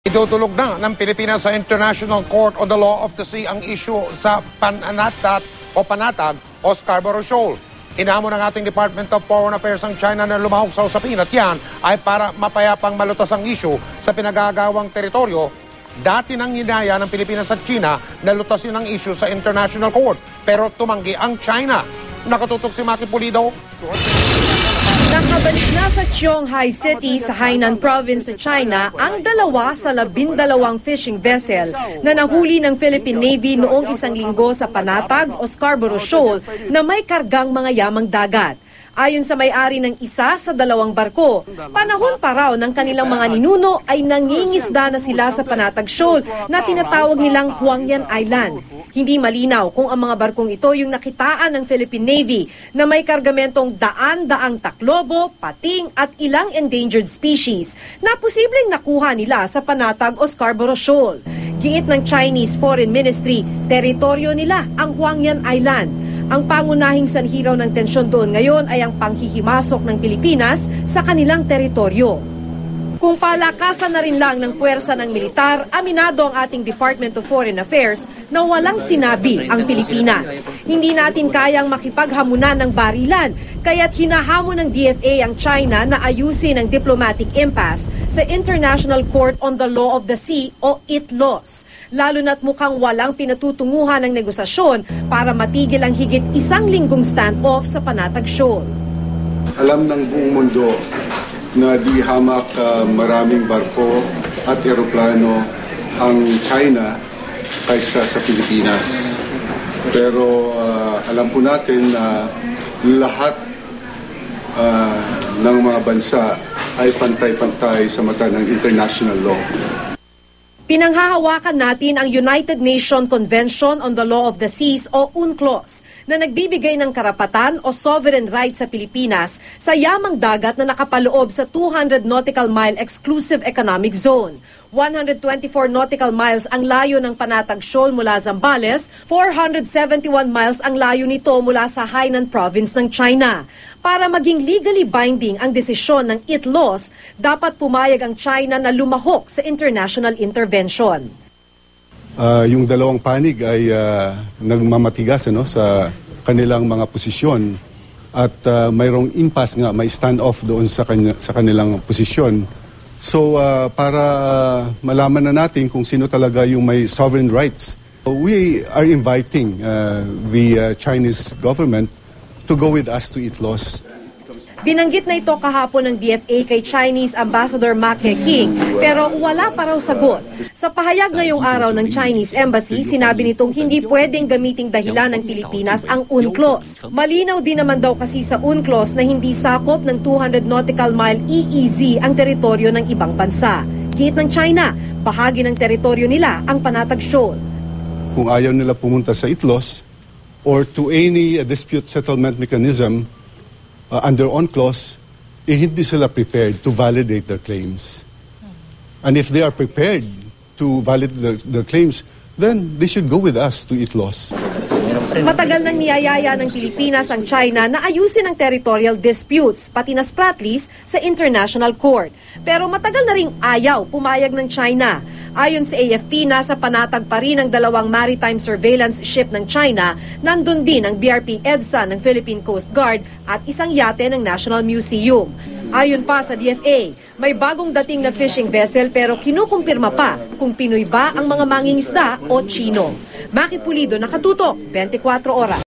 Idudulog na ng Pilipinas sa International Court on the Law of the Sea ang issue sa Panatag o Scarborough Shoal. Hinamon ng ating Department of Foreign Affairs ang China na lumahok sa usapin at yan ay para mapayapang malutas ang issue sa pinagagawang teritoryo. Dati nang hinaya ng Pilipinas at China na lutasin ang issue sa International Court pero tumanggi ang China. Nakatutok si Maki Pulido. Nakabalik na sa Qionghai City sa Hainan Province sa China ang 2 sa 12 fishing vessel na nahuli ng Philippine Navy noong isang linggo sa Panatag o Scarborough Shoal na may kargang mga yamang dagat. Ayon sa may-ari ng isa sa 2 barko, panahon pa raw ng kanilang mga ninuno ay nangingisda na sila sa Panatag Shoal na tinatawag nilang Huangyan Island. Hindi malinaw kung ang mga barkong ito yung nakitaan ng Philippine Navy na may kargamentong daan-daang taklobo, pating at ilang endangered species na posibleng nakuha nila sa Panatag o Scarborough Shoal. Giit ng Chinese Foreign Ministry, teritoryo nila ang Huangyan Island. Ang pangunahing sanhi raw ng tensyon doon ngayon ay ang panghihimasok ng Pilipinas sa kanilang teritoryo. Kung palakasan na rin lang ng puwersa ng militar, aminado ang ating Department of Foreign Affairs na walang sinabi ang Pilipinas. Hindi natin kayang makipaghamunan ng barilan, kaya't hinahamon ng DFA ang China na ayusin ang diplomatic impasse sa International Court on the Law of the Sea o ITLOS. Lalo na't mukhang walang pinatutunguhan ng negosasyon para matigil ang higit 1 linggong standoff sa Panatag Shoal. Alam ng buong mundo na di hamak maraming barko at eroplano ang China kaysa sa Pilipinas. Pero alam po natin na lahat ng mga bansa ay pantay-pantay sa mata ng international law. Pinanghahawakan natin ang United Nations Convention on the Law of the Seas o UNCLOS na nagbibigay ng karapatan o sovereign rights sa Pilipinas sa yamang dagat na nakapaloob sa 200 nautical mile exclusive economic zone. 124 nautical miles ang layo ng Panatag Shoal mula Zambales, 471 miles ang layo nito mula sa Hainan Province ng China. Para maging legally binding ang desisyon ng ITLOS, dapat pumayag ang China na lumahok sa international intervention. Yung dalawang panig ay nagmamatigas sa kanilang mga posisyon at mayroong impasse nga, may stand-off doon sa kanilang posisyon. So para malaman na natin kung sino talaga yung may sovereign rights, we are inviting the Chinese government to go with us to ITLOS. Binanggit na ito kahapon ng DFA kay Chinese Ambassador Ma Keqing pero wala pa raw sagot. Sa pahayag ngayong araw ng Chinese Embassy, sinabi nitong hindi pwedeng gamiting dahilan ng Pilipinas ang UNCLOS. Malinaw din naman daw kasi sa UNCLOS na hindi sakop ng 200 nautical mile EEZ ang teritoryo ng ibang bansa. Giit ng China, bahagi ng teritoryo nila ang Panatag Shoal. Kung ayaw nila pumunta sa ITLOS or to any dispute settlement mechanism under UNCLOS, hindi sila prepared to validate their claims. And if they are prepared to validate their claims, then they should go with us to ITLOS. Matagal nang niyayaya ng Pilipinas ang China na ayusin ang territorial disputes, pati na spratlies sa International Court. Pero matagal na ring ayaw pumayag ng China. Ayon sa AFP, nasa Panatag pa rin ang 2 maritime surveillance ship ng China, nandun din ang BRP EDSA ng Philippine Coast Guard at isang yate ng National Museum. Ayon pa sa DFA, may bagong dating na fishing vessel pero kinukumpirma pa kung Pinoy ba ang mga mangingisda o Chino. Maki Pulido, nakatutok, 24 oras.